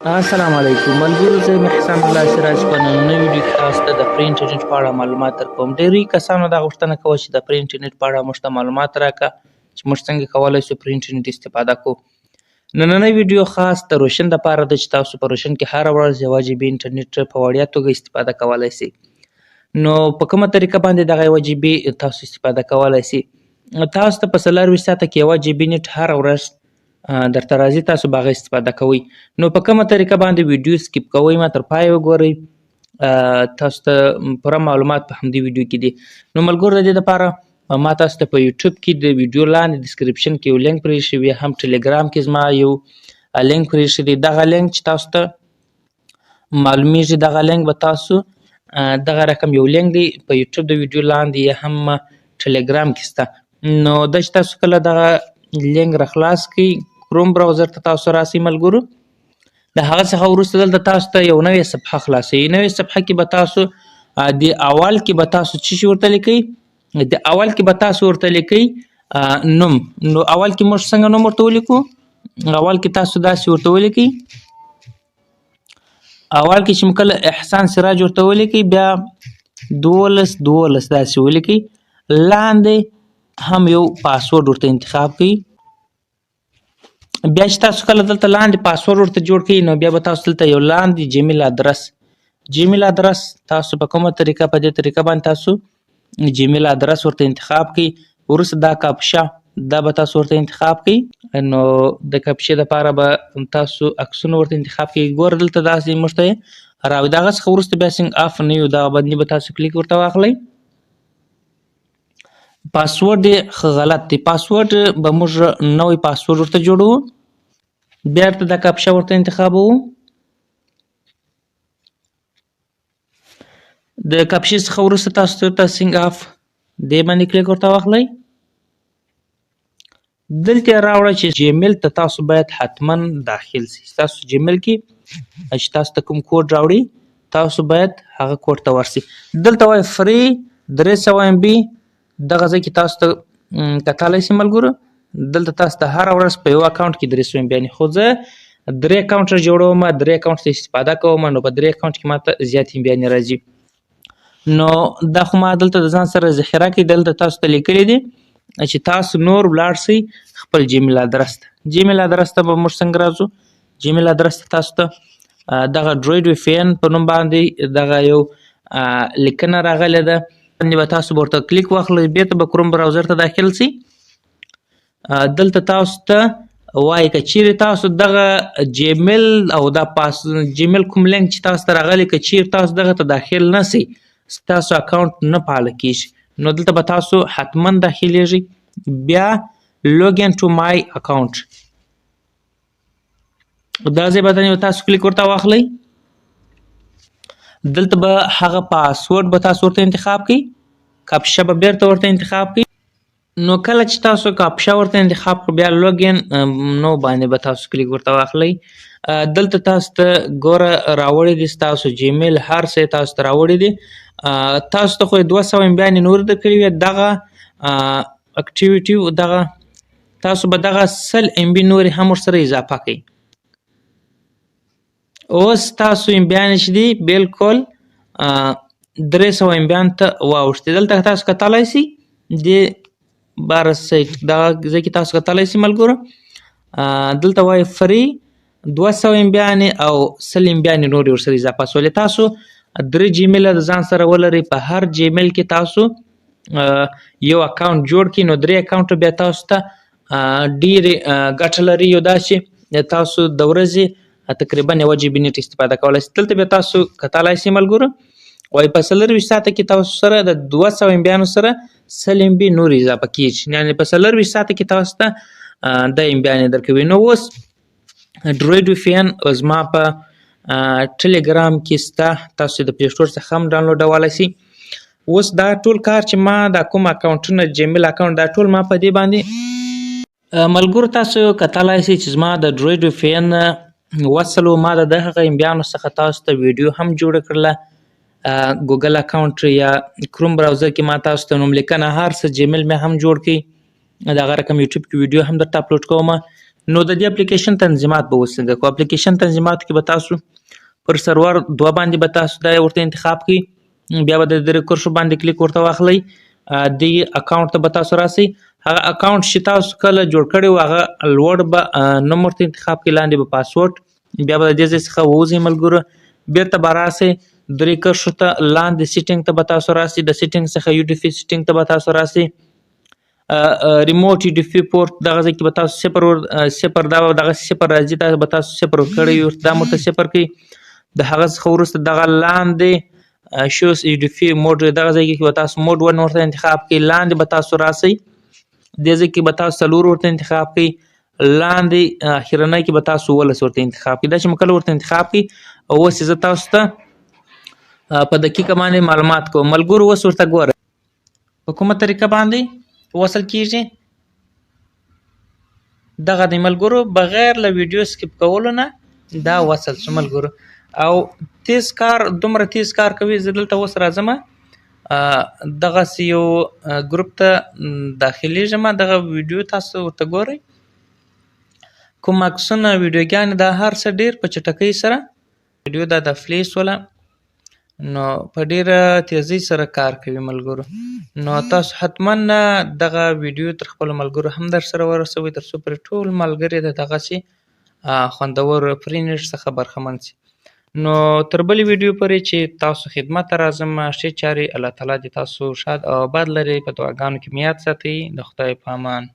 السلام علیکم ملګرو، زه یم احسان الله سراج. په نننۍ ویډیو کې تاسو ته د پري انټرنیټ په اړه معلومات درکوم. ډېری کسانو دا غوښتنه کوله چې د پري انټرنیټ په اړه موږ ته معلومات راکړه چې موږ څنګه کولی شو پري انټرنیټ استفاده کړو. نننۍ ویډیو خاص د روشن دپاره ده چې تاسو په روشن کې هره ورځ 1 GB انټرنیټ په وړیا توګه استفاده کولی شئ. نو په کومه طریقه باندې دغه 1 GB تاسو استفاده کولی شئ؟ تاسو ته په 24 ساعته کې 1 GB نت هره ورځ درته راځي، تاسو به هغه استفاده کوئ. نو په کومه طریقه باندې ویډیو سکیپ کوئ ما تر پایه وګورئ. تاسو ته پوره معلومات په همدې ویډیو کې دي. نو ملګرو، د دې دپاره ما تاسو ته په یوټیوب کې د ویډیو لاندې ډسکریپشن کې یو لینک پرې شوی، هم ټلیګرام کې زما یو لینک پرې شوی. دغه لینک چې تاسو ته معلومیږي، دغه لینک به تاسو دغه رقم یو لینک دی په یوټیوب د ویډیو لاندې یا هم ټلیګرام کې شته. نو دا چې تاسو کله دغه لینک راخلاص کړئ، کروم براوزر ته تاسو راسئ ملګرو. د هغه څخه وروسته دلته تاسو ته یو نوې صفحه خلاصوي. نوې صفحه کې به تاسو د اول کې به تاسو څه شي ورته لیکئ؟ د اول کې به تاسو ورته لیکئ نوم. نو اول کې موږ څنګه نوم ورته ولیکو؟ اول کې تاسو داسې ورته ولیکئ. اول کې چې موږ کله احسان سراج ورته ولیکئ، بیا 12 داسې ولیکئ. لاندې هم یو پاسورډ ورته انتخاب کړئ. بیا چې تاسو کله دلته لاندې پاسورډ ورته جوړ کړئ، نو بیا به تاسو دلته یو لاندې جیمیل ادرس تاسو په کومه طریقه، په دې طریقه باندې تاسو جیمیل ادرس ورته انتخاب کړئ. وروسته دا کاپشه دا به تاسو ورته انتخاب کړئ. نو د کاپشې دپاره به تاسو عکسونه ورته انتخاب کړئ. ګوره دلته داسې موږ ته راوړي. د هغه څخه وروسته بیا څنګه اف نه یو دغه باندې به تاسو کلیک ورته واخلئ. پاسورډ یې ښه غلط دی. پاسورډ به موږ نوی پاسورډ ورته جوړوو. بیا ورته دا کاپشه ورته انتخابوو. د کاپشې څخه وروسته تاسو ته سینګ اف دې باندې کلیک ورته واخلئ. دلته یې راوړه چې جیمیل ته تاسو باید حتما داخل شئ. تاسو جیمیل کې چې تاسو ته کوم کوډ راوړي، تاسو باید هغه کوډ ته ورسئ. دلته وایي فري 300 MB. دغه ځای کې تاسو ته کتلی شئ ملګرو. دلته تاسو ته هره ورځ په یو اکاونټ کې 300 MB یعنې، خو زه 3 اکاونټه جوړوم، 3 اکاونټ ته استفاده کوم، نو په 3 اکاونټ کې ماته زیات MB راځي. نو دا خو ما دلته د ځان سره ذخیره کړي. دلته تاسو ته لیکلي دي چې تاسو نور ولاړ شئ خپل جیمیل ادرس ته. جیمیل ادرس ته به موږ څنګه راځو؟ جیمیل ادرس ته تاسو ته دغه ډروید VPN په نوم باندې دغه یو لیکنه راغلې ده. باندې به تاسو ورته کلیک واخلئ. بیرته به کروم براوزر ته داخل شئ. دلته تاسو ته وایي که چیرې تاسو دغه جیمیل او دا جیمیل کوم لینک چې تاسو ته راغلی، که چیرې تاسو دغه ته داخل نه شئ، ستاسو اکاونټ نه فعاله کیږي. نو دلته به تاسو حتما داخلیږئ. بیا لوګین ټو مای اکاونټ دا ځای باندې تاسو کلیک ورته واخلئ. دلته به هغه پاسورډ به تاسو ورته انتخاب کړئ. کاپشه به بیرته ورته انتخاب کړئ. نو کله چې تاسو کاپشه ورته انتخاب کړئ، بیا لوګین نو باندې به تاسو کلیک ورته واخلئ. دلته تاسو ته ګوره راوړی دي ستاسو جیمیل، هر څه تاسو ته راوړی دي. تاسو ته خو 200 MB نور درکړي وي. دغه اکټیویټي دغه تاسو به دغه 100 MB نورې هم ورسره اضافه کړئ. اوس تاسو MB چې دي بالکل 300 MB ته واوښتي. دلته تاسو کتلی شئ د بار سایټ دغه ځای کې تاسو کتلی شئ ملګرو. دلته وایي فري 200 MB او 100 MB نورې ورسره اضافه شولې. تاسو 3 جیمیله د ځان سره ولرئ. په هر جیمیل کې تاسو یو اکاونټ جوړ کړئ. نو 3 اکاونټه بیا تاسو ته ډېرې ګټه لري. یو دا چې تاسو د ورځې تقریبا 1 GB نت استفاده کولی شئ. دلته بیا تاسو کتلی شئ ملګرو، وایي په 24 ساعته کې تاسو سره د 200 MB سره 100 MB نور اضافه کیږي. یعنې په 24 ساعته کې تاسو ته د MB درکوي. نو اوس ډروید VPN زما په ټلیګرام کې شته. تاسو د پلی سټور څخه هم ډاونلوډولی شئ. اوس دا ټول کار چې ما دا کوم اکاونټونه جیمیل اکاونټ دا ټول ما په دې باندې ملګرو تاسو کتلی شئ چې زما د ډروید VPN وصلو. ما د هغه MB څخه تاسو ته ویډیو هم جوړه کړله. ګوګل اکاونټ یا کروم براوزر کې ما تاسو ته نوم لیکنه هر څه جیمیل مې هم جوړ کړي. دغه رقم یوټیوب کې ویډیو هم درته اپلوډ کوم. نو د دې اپلیکیشن تنظیمات به وسنګه کو اپلیکیشن تنظیمات کې به تاسو پر سرور 2 باندې به تاسو دا ورته انتخاب کړئ بیا به د ریکورشن باندې کلیک ورته واخلئ د اکاونټ ته به تاسو راسئ هغه اکاونټ چې تاسو کله جوړ کړی و هغه لوړ به نوم ورته انتخاب کړئ لاندې به پاسورډ بیا به د دې ځای څخه ووځئ ملګرو بیرته به راسئ د ریکورشن ته لاندې سیټینګ ته به تاسو راسئ د سیټینګ څخه یو ډي پی سیټینګ ته به تاسو راسئ ریموټ یو ډي پی پورت دغه ځای کې به تاسو صفر دا دغه صفر راځي دا به تاسو صفر ورکړئ دا مرته صفر کړئ د هغه څخه وروسته دغه لاندې شوز یو ډي پی موډ دغه ځای کې به تاسو موډ ون ورته انتخاب کړئ لاندې به تاسو راسئ دې ځای کې به تاسو څلور ورته انتخاب کړئ لاندې اخرنۍ کې به تاسو 18 ورته انتخاب کړئ دا چې مکل ورته انتخاب کړئ اوس زه تاسو ته په دقیقه باندې معلومات کوم ملګرو اوس ورته ګوره په کومه طریقه باندې وصل کیږي دغه د ملګرو بغیر له ویډیو سکیپ کولو نه دا وصل شو ملګرو او تیز کار دومره تیز کار کوي زه دلته اوس راځم دغه یو ګروپ ته داخليږم دغه ویډیو تاسو ورته ګورئ کوم عکسونه ویډیوګانې دا هر څه ډیر په چټکۍ سره ویډیو دا د فلیس ولا نو په ډیره تیزی سره کار کوي ملګرو نو تاسو حتما دغه ویډیو تر خپل ملګرو هم در سره ورسوي تر څو پر ټول ملګری دغه سي خوندور پرینټ څخه برخمن سي نو تر بلې ویډیو پورې چې تاسو خدمت راځم ښې چارې الله تعالی دې تاسو شاد او آباد لري په دعاګانو کې مې یاد ساتئ د خدای په امان